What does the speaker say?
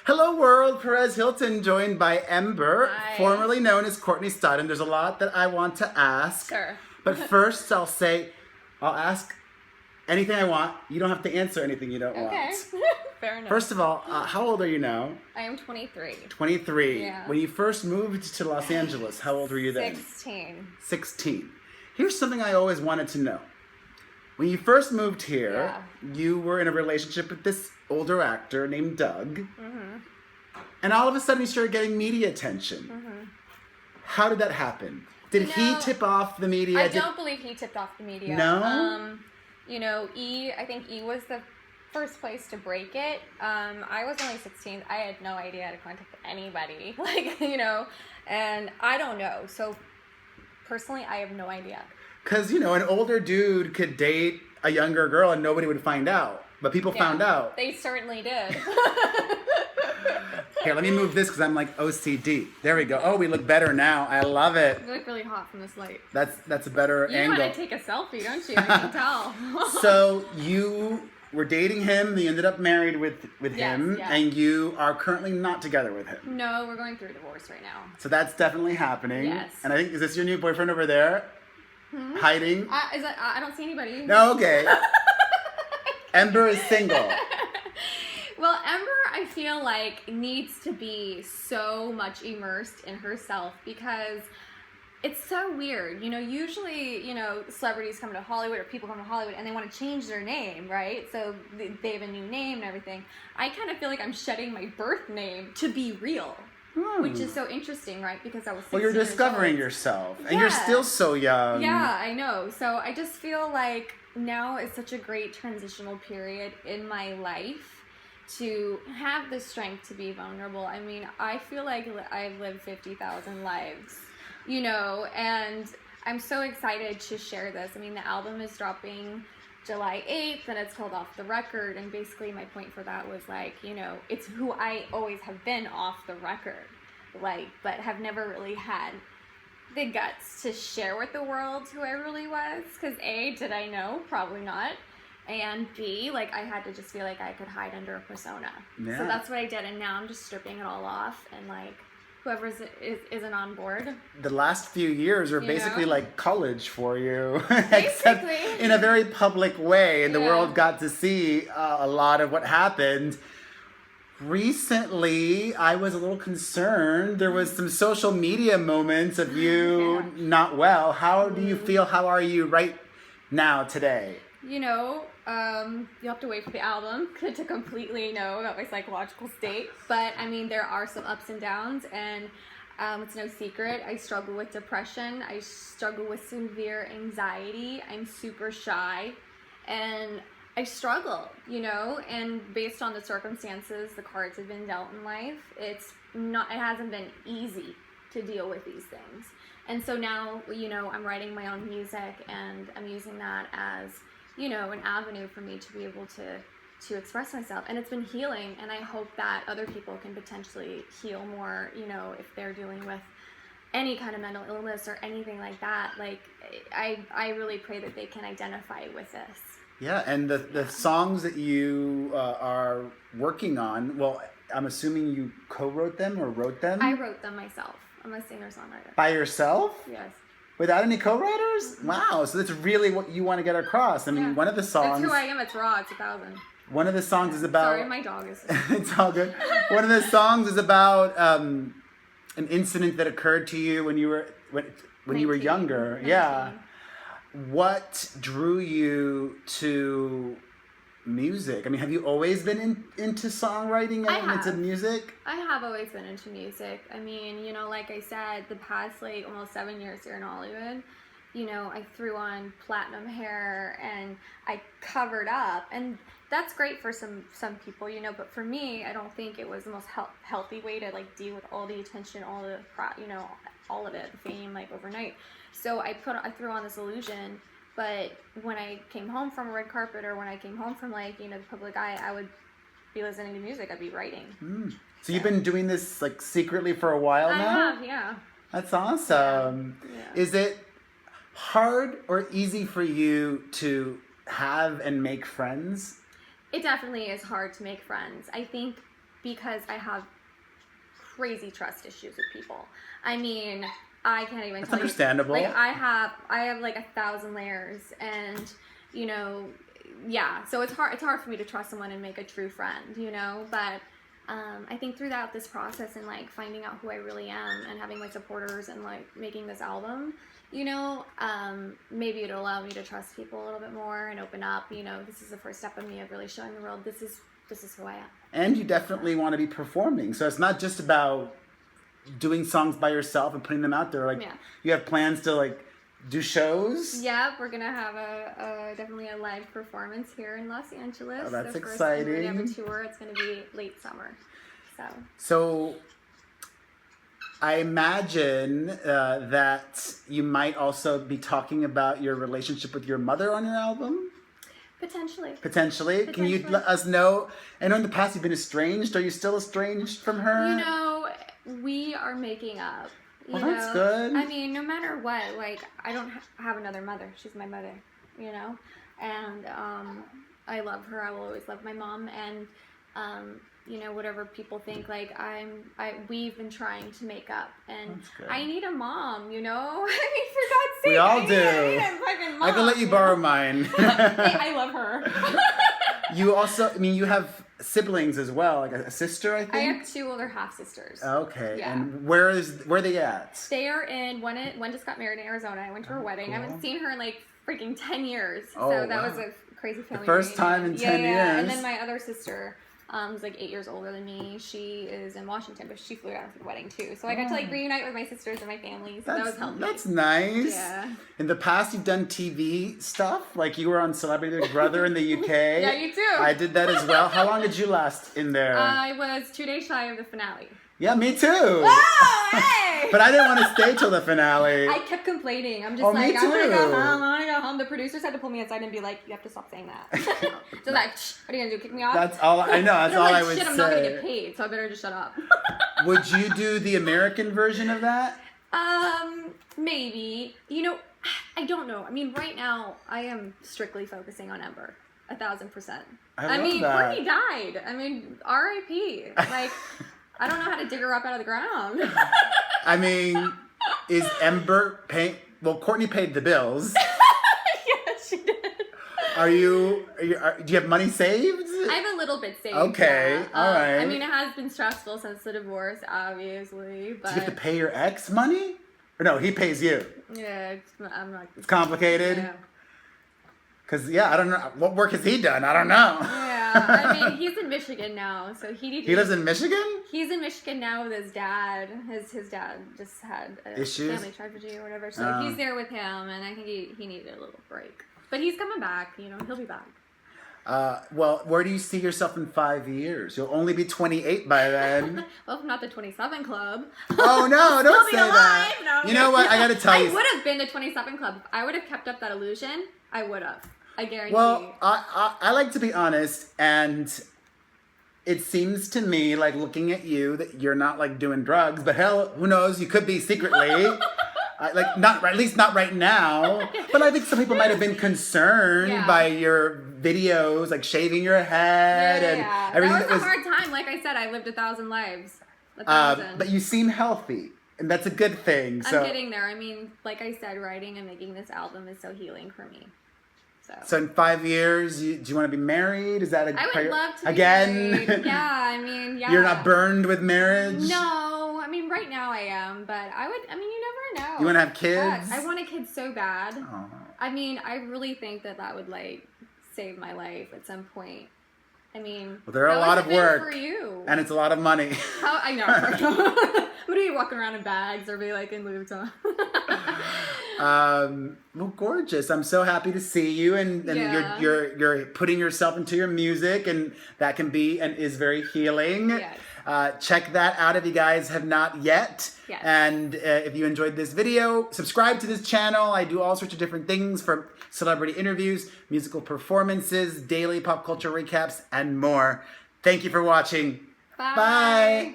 Hello world, Perez Hilton joined by Ember, Hi. formerly known as Courtney Stodden. There's a lot that I want to ask. Sure. But first I'll ask anything I want. You don't have to answer anything you don't Okay. want. Fair enough. First of all, how old are you now? I am 23. 23. Yeah. When you first moved to Los Angeles, how old were you then? 16. 16. Here's something I always wanted to know. When you first moved here, you were in a relationship with this older actor named Doug. Mm-hmm. And all of a sudden you started getting media attention. Mm-hmm. How did that happen? Did he tip off the media? I don't believe he tipped off the media. No? I think E was the first place to break it. I was only 16. I had no idea how to contact anybody. And I don't know. So personally, I have no idea. Because, an older dude could date a younger girl and nobody would find out. But people found out. They certainly did. Here, let me move this because I'm like OCD. There we go. Oh, we look better now. I love it. You look really hot from this light. That's a better You angle. want to take a selfie, don't you? I can tell. So you were dating him. You ended up married with him. Yes. And you are currently not together with him. No, we're going through a divorce right now. So that's definitely happening. Yes. And I think, is this your new boyfriend over there? Hiding? I don't see anybody. No, okay. Ember is single. Well, Ember, I feel like, needs to be so much immersed in herself because it's so weird. Usually, celebrities come to Hollywood or people come to Hollywood and they want to change their name, right? So they have a new name and everything. I kind of feel like I'm shedding my birth name to be real. Which is so interesting, right? Because I was 16 Well, you're years discovering old. yourself. And you're still so young. Yeah, I know. So I just feel like now is such a great transitional period in my life to have the strength to be vulnerable. I mean, I feel like I've lived 50,000 lives, and I'm so excited to share this. I mean, the album is dropping July 8th, and it's called Off the Record, and basically my point for that was it's who I always have been off the record, but have never really had the guts to share with the world who I really was, because A, did I know? Probably not, and B, I had to just feel like I could hide under a persona. Yeah. So that's what I did, and now I'm just stripping it all off, and whoever isn't on board. The last few years are basically like college for you. Basically. Except in a very public way, and the world got to see a lot of what happened. Recently, I was a little concerned. There was some social media moments of you not well. How do you feel? How are you right now, today? You have to wait for the album to completely know about my psychological state. But, I mean, there are some ups and downs, and it's no secret. I struggle with depression. I struggle with severe anxiety. I'm super shy, and I struggle, and based on the circumstances, the cards have been dealt in life, it hasn't been easy to deal with these things. And so now, I'm writing my own music, and I'm using that as an avenue for me to be able to express myself. And it's been healing, and I hope that other people can potentially heal more, if they're dealing with any kind of mental illness or anything like that. I really pray that they can identify with this. Yeah, and the songs that you are working on, well, I'm assuming you co-wrote them or wrote them? I wrote them myself. I'm a singer-songwriter. By yourself? Yes. Without any co-writers? Wow, so that's really what you want to get across. I mean, one of the songs... That's who I am. It's raw. It's 1,000. One of the songs is about... Sorry, my dog is... It's all good. One of the songs is about an incident that occurred to you when you were younger. 19. Yeah. What drew you to music? I mean, have you always been into songwriting and into music? I have always been into music. I mean, like I said, the past almost 7 years here in Hollywood, I threw on platinum hair and I covered up, and that's great for some people, but for me, I don't think it was the most healthy way to deal with all the attention, all the all of it, the fame, overnight. So I threw on this illusion, but when I came home from a red carpet, or when I came home from the public eye, I would be listening to music. I'd be writing. So you've been doing this secretly for a while now? I have, yeah. That's awesome. Yeah. Is it hard or easy for you to have and make friends? It definitely is hard to make friends. I think because I have crazy trust issues with people. I mean, I can't even That's tell understandable. you. Like, I have like 1,000 layers, and you know, yeah. So it's hard for me to trust someone and make a true friend, you know. But I think throughout this process and like finding out who I really am and having my supporters and like making this album, you know, maybe it'll allow me to trust people a little bit more and open up. You know, this is the first step of me of really showing the world this is who I am. And you definitely want to be performing. So it's not just about doing songs by yourself and putting them out there. Like, you have plans to like do shows? Yeah, we're gonna have definitely a live performance here in Los Angeles. Oh, that's exciting. exciting. We're gonna have a tour. It's gonna be late summer. So I imagine that you might also be talking about your relationship with your mother on your album? Potentially. Can you let us know? I know in the past you've been estranged. Are you still estranged from her? You know, we are making up. Well, that's good. I mean, no matter what, like, I don't have another mother. She's my mother, you know? And I love her. I will always love my mom. And, you know, whatever people think, like, we've been trying to make up. And I need a mom, you know? I mean, for God's sake. We all do. I need a fucking mom. I can let you borrow mine. Hey, I love her. You also, I mean, you have siblings as well, like a sister, I think? I have 2 older half-sisters. Okay. Yeah. And where are they at? They are in, one just got married in Arizona. I went to her wedding. Cool. I haven't seen her in like freaking 10 years. Oh, so that was a crazy family The first reunion. time in 10 years. And then my other sister, who's like 8 years older than me, she is in Washington, but she flew down for the wedding too. So I got to like reunite with my sisters and my family. So that was helpful. That's nice. Yeah. In the past, you've done TV stuff. Like you were on Celebrity Big Brother in the UK. Yeah, you too. I did that as well. How long did you last in there? I was 2 days shy of the finale. Yeah, me too. Oh, hey! But I didn't want to stay till the finale. I kept complaining. I'm just Oh, like, me I want to too. go home. I want to go home. The producers had to pull me aside and be like, you have to stop saying that. So like, what are you going to do? Kick me off? That's all I know. That's I'm all like, I would shit, say. I'm not going to get paid, so I better just shut up. Would you do the American version of that? Maybe. You know, I don't know. I mean, right now, I am strictly focusing on Ember. 1,000%. I love that. Courtney died. I mean, R.I.P. Like, I don't know how to dig her up out of the ground. I mean, is Ember paying? Well, Courtney paid the bills. Yes, she did. Do you have money saved? I have a little bit saved. Okay, yeah. all right. I mean, it has been stressful since the divorce, obviously, but... Do you have to pay your ex money? Or no, he pays you? Yeah, I'm not... It's complicated? Yeah. Because, yeah, I don't know. What work has he done? I don't know. Yeah, I mean, he's in Michigan now, so He lives in Michigan? He's in Michigan now with his dad. His dad just had a Issues? family tragedy or whatever, so he's there with him, and I think he needed a little break. But he's coming back, you know, he'll be back. Well, where do you see yourself in 5 years? You'll only be 28 by then. Well, if not the 27 Club. Oh, no, don't say alive. that. No, you know what? I got to tell you. I would have been the 27 Club. If I would have kept up that illusion, I would have. I guarantee you. Well, I like to be honest, and it seems to me, like looking at you, that you're not like doing drugs, but hell, who knows? You could be secretly. At least not right now. But I think some people might have been concerned by your videos, like shaving your head and everything. That was a hard time. Like I said, I lived 1,000 lives. 1,000. But you seem healthy, and that's a good thing. So. I'm getting there. I mean, like I said, writing and making this album is so healing for me. So in 5 years, do you want to be married? Is that I would love to be again? married. Yeah, I mean, yeah. You're not burned with marriage? No, I mean, right now I am, but I would, I mean, you never know. You want to have kids? I want a kid so bad. Oh. I mean, I really think that would, like, save my life at some point. I mean, well, they're a lot of work. For you? And it's a lot of money. I know. I'm going to be walking around in bags or be, like, in Louis Vuitton. Well, gorgeous. I'm so happy to see you, and you're putting yourself into your music, and that can be and is very healing. Yes. Check that out if you guys have not yet. Yes. And if you enjoyed this video, subscribe to this channel. I do all sorts of different things, from celebrity interviews, musical performances, daily pop culture recaps, and more. Thank you for watching. Bye. Bye.